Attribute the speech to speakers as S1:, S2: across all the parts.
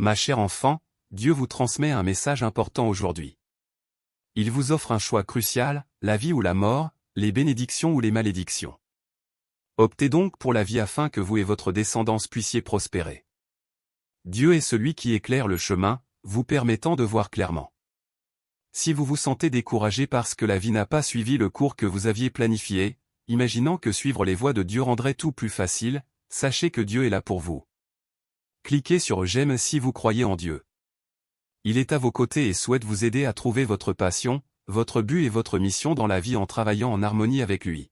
S1: Ma chère enfant, Dieu vous transmet un message important aujourd'hui. Il vous offre un choix crucial, la vie ou la mort, les bénédictions ou les malédictions. Optez donc pour la vie afin que vous et votre descendance puissiez prospérer. Dieu est celui qui éclaire le chemin, vous permettant de voir clairement. Si vous vous sentez découragé parce que la vie n'a pas suivi le cours que vous aviez planifié, imaginant que suivre les voies de Dieu rendrait tout plus facile, sachez que Dieu est là pour vous. Cliquez sur j'aime si vous croyez en Dieu. Il est à vos côtés et souhaite vous aider à trouver votre passion, votre but et votre mission dans la vie en travaillant en harmonie avec lui.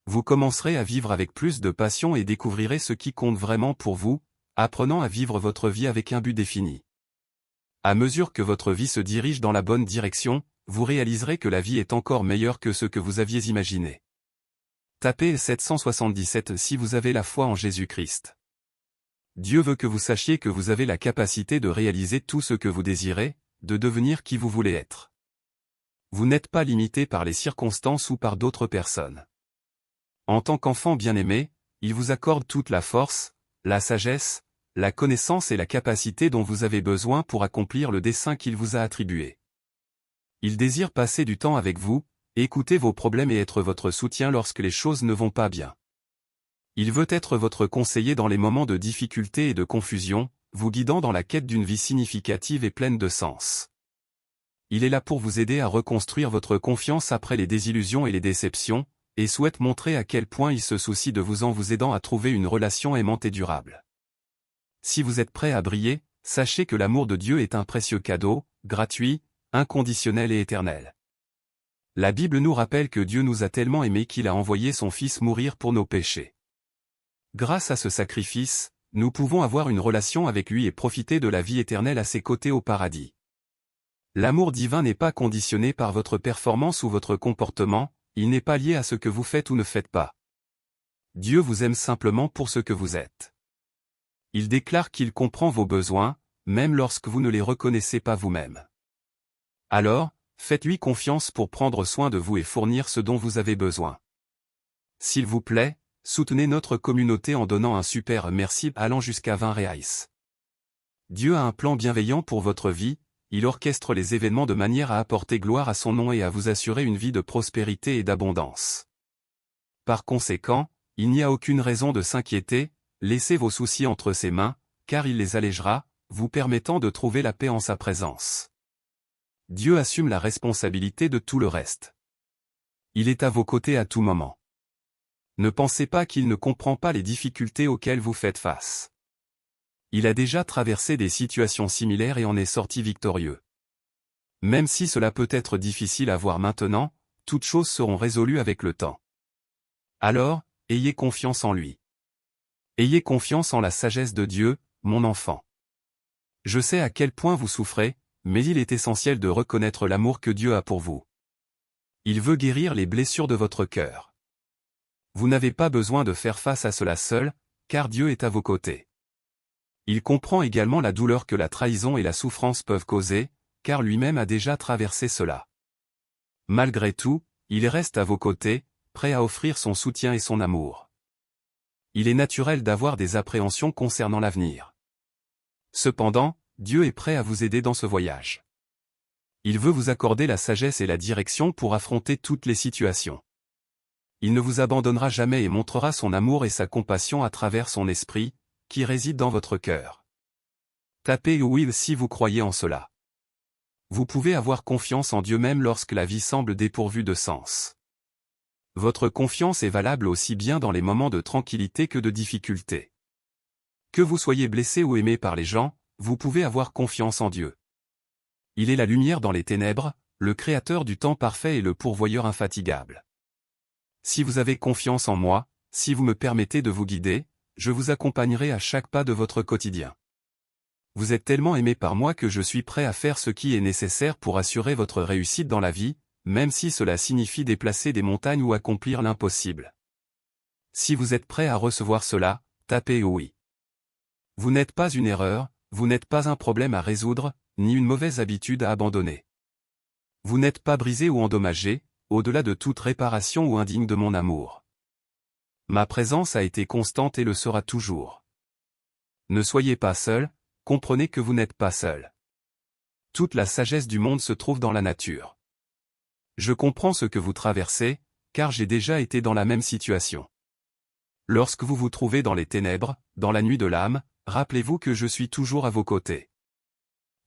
S1: Vous commencerez à vivre avec plus de passion et découvrirez ce qui compte vraiment pour vous, apprenant à vivre votre vie avec un but défini. À mesure que votre vie se dirige dans la bonne direction, vous réaliserez que la vie est encore meilleure que ce que vous aviez imaginé. Tapez 777 si vous avez la foi en Jésus-Christ. Dieu veut que vous sachiez que vous avez la capacité de réaliser tout ce que vous désirez, de devenir qui vous voulez être. Vous n'êtes pas limité par les circonstances ou par d'autres personnes. En tant qu'enfant bien-aimé, il vous accorde toute la force, la sagesse, la connaissance et la capacité dont vous avez besoin pour accomplir le dessein qu'il vous a attribué. Il désire passer du temps avec vous, écouter vos problèmes et être votre soutien lorsque les choses ne vont pas bien. Il veut être votre conseiller dans les moments de difficulté et de confusion, vous guidant dans la quête d'une vie significative et pleine de sens. Il est là pour vous aider à reconstruire votre confiance après les désillusions et les déceptions, et souhaite montrer à quel point il se soucie de vous en vous aidant à trouver une relation aimante et durable. Si vous êtes prêt à briller, sachez que l'amour de Dieu est un précieux cadeau, gratuit, inconditionnel et éternel. La Bible nous rappelle que Dieu nous a tellement aimés qu'il a envoyé son Fils mourir pour nos péchés. Grâce à ce sacrifice, nous pouvons avoir une relation avec lui et profiter de la vie éternelle à ses côtés au paradis. L'amour divin n'est pas conditionné par votre performance ou votre comportement, il n'est pas lié à ce que vous faites ou ne faites pas. Dieu vous aime simplement pour ce que vous êtes. Il déclare qu'il comprend vos besoins, même lorsque vous ne les reconnaissez pas vous-même. Alors, faites-lui confiance pour prendre soin de vous et fournir ce dont vous avez besoin. S'il vous plaît, soutenez notre communauté en donnant un super merci allant jusqu'à 20 reais. Dieu a un plan bienveillant pour votre vie, il orchestre les événements de manière à apporter gloire à son nom et à vous assurer une vie de prospérité et d'abondance. Par conséquent, il n'y a aucune raison de s'inquiéter, laissez vos soucis entre ses mains, car il les allégera, vous permettant de trouver la paix en sa présence. Dieu assume la responsabilité de tout le reste. Il est à vos côtés à tout moment. Ne pensez pas qu'il ne comprend pas les difficultés auxquelles vous faites face. Il a déjà traversé des situations similaires et en est sorti victorieux. Même si cela peut être difficile à voir maintenant, toutes choses seront résolues avec le temps. Alors, ayez confiance en lui. Ayez confiance en la sagesse de Dieu, mon enfant. Je sais à quel point vous souffrez, mais il est essentiel de reconnaître l'amour que Dieu a pour vous. Il veut guérir les blessures de votre cœur. Vous n'avez pas besoin de faire face à cela seul, car Dieu est à vos côtés. Il comprend également la douleur que la trahison et la souffrance peuvent causer, car lui-même a déjà traversé cela. Malgré tout, il reste à vos côtés, prêt à offrir son soutien et son amour. Il est naturel d'avoir des appréhensions concernant l'avenir. Cependant, Dieu est prêt à vous aider dans ce voyage. Il veut vous accorder la sagesse et la direction pour affronter toutes les situations. Il ne vous abandonnera jamais et montrera son amour et sa compassion à travers son esprit, qui réside dans votre cœur. Tapez oui si vous croyez en cela. Vous pouvez avoir confiance en Dieu même lorsque la vie semble dépourvue de sens. Votre confiance est valable aussi bien dans les moments de tranquillité que de difficulté. Que vous soyez blessé ou aimé par les gens, vous pouvez avoir confiance en Dieu. Il est la lumière dans les ténèbres, le créateur du temps parfait et le pourvoyeur infatigable. Si vous avez confiance en moi, si vous me permettez de vous guider, je vous accompagnerai à chaque pas de votre quotidien. Vous êtes tellement aimé par moi que je suis prêt à faire ce qui est nécessaire pour assurer votre réussite dans la vie, même si cela signifie déplacer des montagnes ou accomplir l'impossible. Si vous êtes prêt à recevoir cela, tapez oui. Vous n'êtes pas une erreur, vous n'êtes pas un problème à résoudre, ni une mauvaise habitude à abandonner. Vous n'êtes pas brisé ou endommagé, au-delà de toute réparation ou indigne de mon amour. Ma présence a été constante et le sera toujours. Ne soyez pas seul, comprenez que vous n'êtes pas seul. Toute la sagesse du monde se trouve dans la nature. Je comprends ce que vous traversez, car j'ai déjà été dans la même situation. Lorsque vous vous trouvez dans les ténèbres, dans la nuit de l'âme, rappelez-vous que je suis toujours à vos côtés.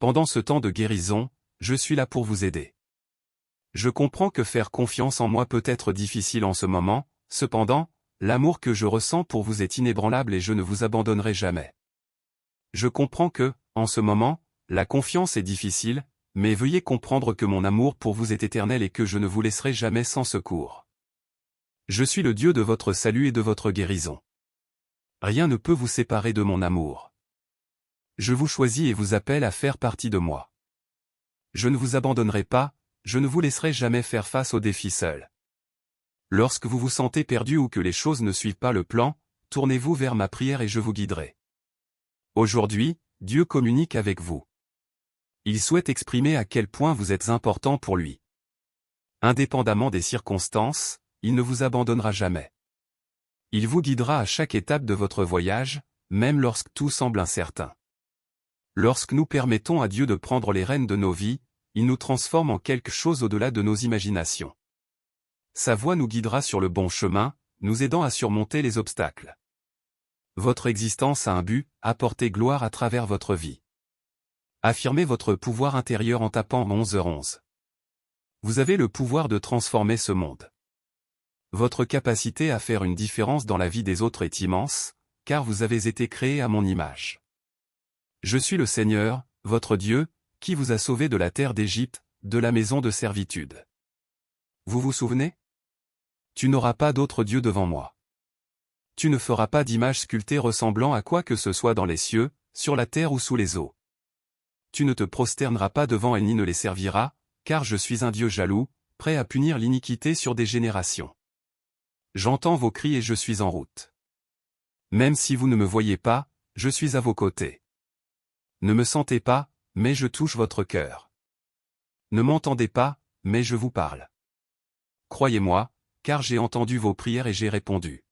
S1: Pendant ce temps de guérison, je suis là pour vous aider. Je comprends que faire confiance en moi peut être difficile en ce moment, cependant, l'amour que je ressens pour vous est inébranlable et je ne vous abandonnerai jamais. Je comprends que, en ce moment, la confiance est difficile, mais veuillez comprendre que mon amour pour vous est éternel et que je ne vous laisserai jamais sans secours. Je suis le Dieu de votre salut et de votre guérison. Rien ne peut vous séparer de mon amour. Je vous choisis et vous appelle à faire partie de moi. Je ne vous abandonnerai pas, je ne vous laisserai jamais faire face aux défis seul. Lorsque vous vous sentez perdu ou que les choses ne suivent pas le plan, tournez-vous vers ma prière et je vous guiderai. Aujourd'hui, Dieu communique avec vous. Il souhaite exprimer à quel point vous êtes important pour lui. Indépendamment des circonstances, il ne vous abandonnera jamais. Il vous guidera à chaque étape de votre voyage, même lorsque tout semble incertain. Lorsque nous permettons à Dieu de prendre les rênes de nos vies, il nous transforme en quelque chose au-delà de nos imaginations. Sa voix nous guidera sur le bon chemin, nous aidant à surmonter les obstacles. Votre existence a un but, apporter gloire à travers votre vie. Affirmez votre pouvoir intérieur en tapant 11h11. Vous avez le pouvoir de transformer ce monde. Votre capacité à faire une différence dans la vie des autres est immense, car vous avez été créé à mon image. Je suis le Seigneur, votre Dieu, qui vous a sauvé de la terre d'Égypte, de la maison de servitude. Vous vous souvenez? Tu n'auras pas d'autre Dieu devant moi. Tu ne feras pas d'image sculptée ressemblant à quoi que ce soit dans les cieux, sur la terre ou sous les eaux. Tu ne te prosterneras pas devant elles ni ne les serviras, car je suis un Dieu jaloux, prêt à punir l'iniquité sur des générations. J'entends vos cris et je suis en route. Même si vous ne me voyez pas, je suis à vos côtés. Ne me sentez pas, mais je touche votre cœur. Ne m'entendez pas, mais je vous parle. Croyez-moi, car j'ai entendu vos prières et j'ai répondu.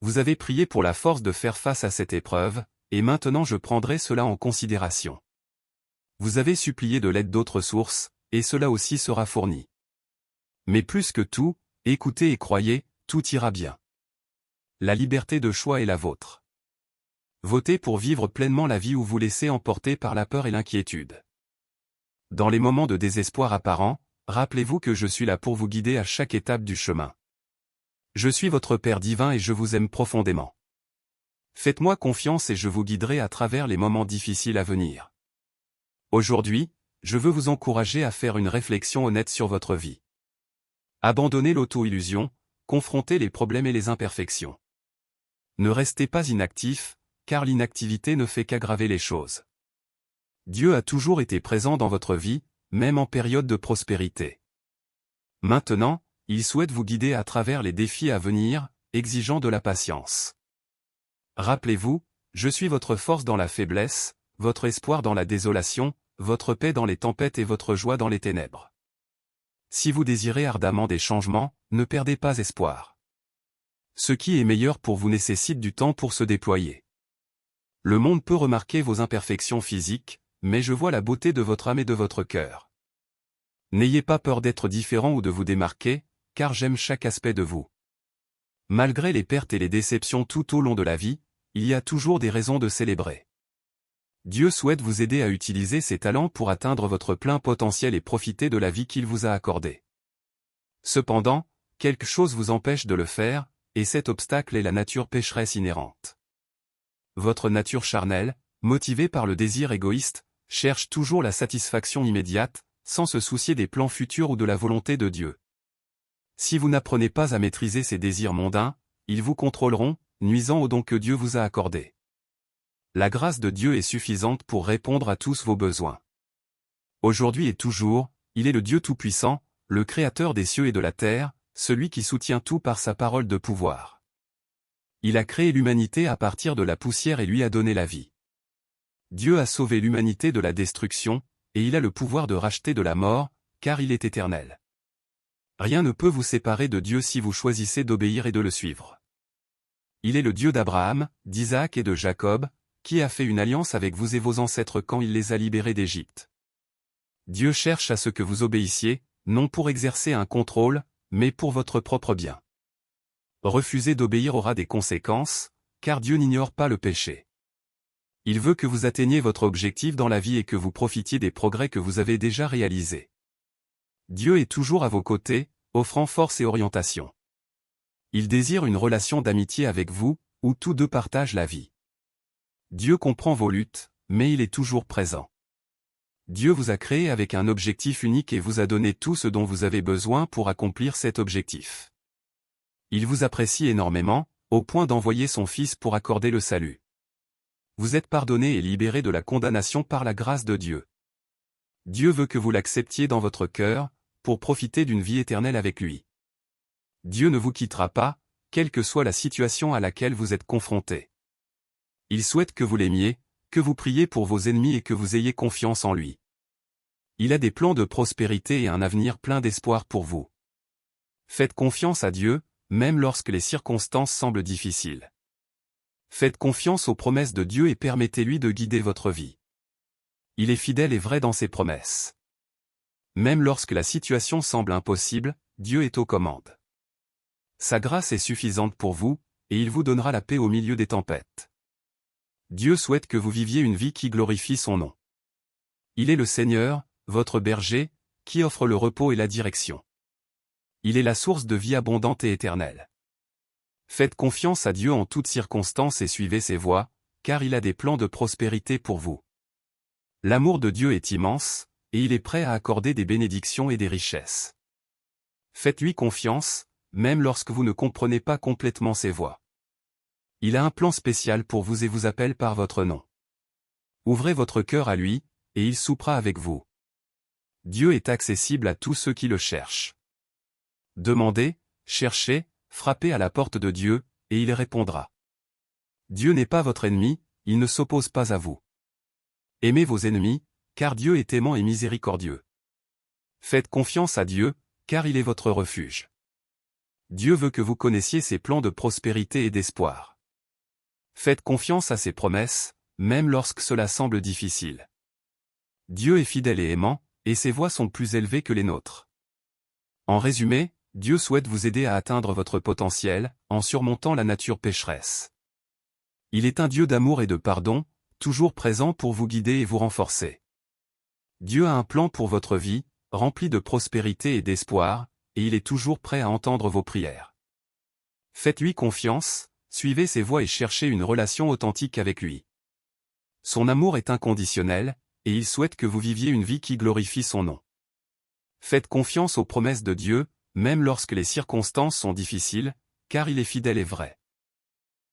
S1: Vous avez prié pour la force de faire face à cette épreuve, et maintenant je prendrai cela en considération. Vous avez supplié de l'aide d'autres sources, et cela aussi sera fourni. Mais plus que tout, écoutez et croyez, tout ira bien. La liberté de choix est la vôtre. Votez pour vivre pleinement la vie ou vous laissez emporter par la peur et l'inquiétude. Dans les moments de désespoir apparent, rappelez-vous que je suis là pour vous guider à chaque étape du chemin. Je suis votre Père divin et je vous aime profondément. Faites-moi confiance et je vous guiderai à travers les moments difficiles à venir. Aujourd'hui, je veux vous encourager à faire une réflexion honnête sur votre vie. Abandonnez l'auto-illusion, confrontez les problèmes et les imperfections. Ne restez pas inactif, car l'inactivité ne fait qu'aggraver les choses. Dieu a toujours été présent dans votre vie, même en période de prospérité. Maintenant, il souhaite vous guider à travers les défis à venir, exigeant de la patience. Rappelez-vous, je suis votre force dans la faiblesse, votre espoir dans la désolation, votre paix dans les tempêtes et votre joie dans les ténèbres. Si vous désirez ardemment des changements, ne perdez pas espoir. Ce qui est meilleur pour vous nécessite du temps pour se déployer. Le monde peut remarquer vos imperfections physiques, mais je vois la beauté de votre âme et de votre cœur. N'ayez pas peur d'être différent ou de vous démarquer, car j'aime chaque aspect de vous. Malgré les pertes et les déceptions tout au long de la vie, il y a toujours des raisons de célébrer. Dieu souhaite vous aider à utiliser ses talents pour atteindre votre plein potentiel et profiter de la vie qu'il vous a accordée. Cependant, quelque chose vous empêche de le faire, et cet obstacle est la nature pécheresse inhérente. Votre nature charnelle, motivée par le désir égoïste, cherche toujours la satisfaction immédiate, sans se soucier des plans futurs ou de la volonté de Dieu. Si vous n'apprenez pas à maîtriser ces désirs mondains, ils vous contrôleront, nuisant au don que Dieu vous a accordé. La grâce de Dieu est suffisante pour répondre à tous vos besoins. Aujourd'hui et toujours, il est le Dieu Tout-Puissant, le Créateur des cieux et de la terre, celui qui soutient tout par sa parole de pouvoir. Il a créé l'humanité à partir de la poussière et lui a donné la vie. Dieu a sauvé l'humanité de la destruction, et il a le pouvoir de racheter de la mort, car il est éternel. Rien ne peut vous séparer de Dieu si vous choisissez d'obéir et de le suivre. Il est le Dieu d'Abraham, d'Isaac et de Jacob, qui a fait une alliance avec vous et vos ancêtres quand il les a libérés d'Égypte. Dieu cherche à ce que vous obéissiez, non pour exercer un contrôle, mais pour votre propre bien. Refuser d'obéir aura des conséquences, car Dieu n'ignore pas le péché. Il veut que vous atteigniez votre objectif dans la vie et que vous profitiez des progrès que vous avez déjà réalisés. Dieu est toujours à vos côtés, offrant force et orientation. Il désire une relation d'amitié avec vous, où tous deux partagent la vie. Dieu comprend vos luttes, mais il est toujours présent. Dieu vous a créé avec un objectif unique et vous a donné tout ce dont vous avez besoin pour accomplir cet objectif. Il vous apprécie énormément, au point d'envoyer son Fils pour accorder le salut. Vous êtes pardonné et libéré de la condamnation par la grâce de Dieu. Dieu veut que vous l'acceptiez dans votre cœur, pour profiter d'une vie éternelle avec lui. Dieu ne vous quittera pas, quelle que soit la situation à laquelle vous êtes confronté. Il souhaite que vous l'aimiez, que vous priez pour vos ennemis et que vous ayez confiance en lui. Il a des plans de prospérité et un avenir plein d'espoir pour vous. Faites confiance à Dieu, même lorsque les circonstances semblent difficiles. Faites confiance aux promesses de Dieu et permettez-lui de guider votre vie. Il est fidèle et vrai dans ses promesses. Même lorsque la situation semble impossible, Dieu est aux commandes. Sa grâce est suffisante pour vous, et il vous donnera la paix au milieu des tempêtes. Dieu souhaite que vous viviez une vie qui glorifie son nom. Il est le Seigneur, votre berger, qui offre le repos et la direction. Il est la source de vie abondante et éternelle. Faites confiance à Dieu en toutes circonstances et suivez ses voies, car il a des plans de prospérité pour vous. L'amour de Dieu est immense, et il est prêt à accorder des bénédictions et des richesses. Faites-lui confiance, même lorsque vous ne comprenez pas complètement ses voies. Il a un plan spécial pour vous et vous appelle par votre nom. Ouvrez votre cœur à lui, et il soupera avec vous. Dieu est accessible à tous ceux qui le cherchent. Demandez, cherchez, frappez à la porte de Dieu, et il répondra. Dieu n'est pas votre ennemi, il ne s'oppose pas à vous. Aimez vos ennemis, car Dieu est aimant et miséricordieux. Faites confiance à Dieu, car il est votre refuge. Dieu veut que vous connaissiez ses plans de prospérité et d'espoir. Faites confiance à ses promesses, même lorsque cela semble difficile. Dieu est fidèle et aimant, et ses voies sont plus élevées que les nôtres. En résumé, Dieu souhaite vous aider à atteindre votre potentiel, en surmontant la nature pécheresse. Il est un Dieu d'amour et de pardon, toujours présent pour vous guider et vous renforcer. Dieu a un plan pour votre vie, rempli de prospérité et d'espoir, et il est toujours prêt à entendre vos prières. Faites-lui confiance, suivez ses voies et cherchez une relation authentique avec lui. Son amour est inconditionnel, et il souhaite que vous viviez une vie qui glorifie son nom. Faites confiance aux promesses de Dieu, même lorsque les circonstances sont difficiles, car il est fidèle et vrai.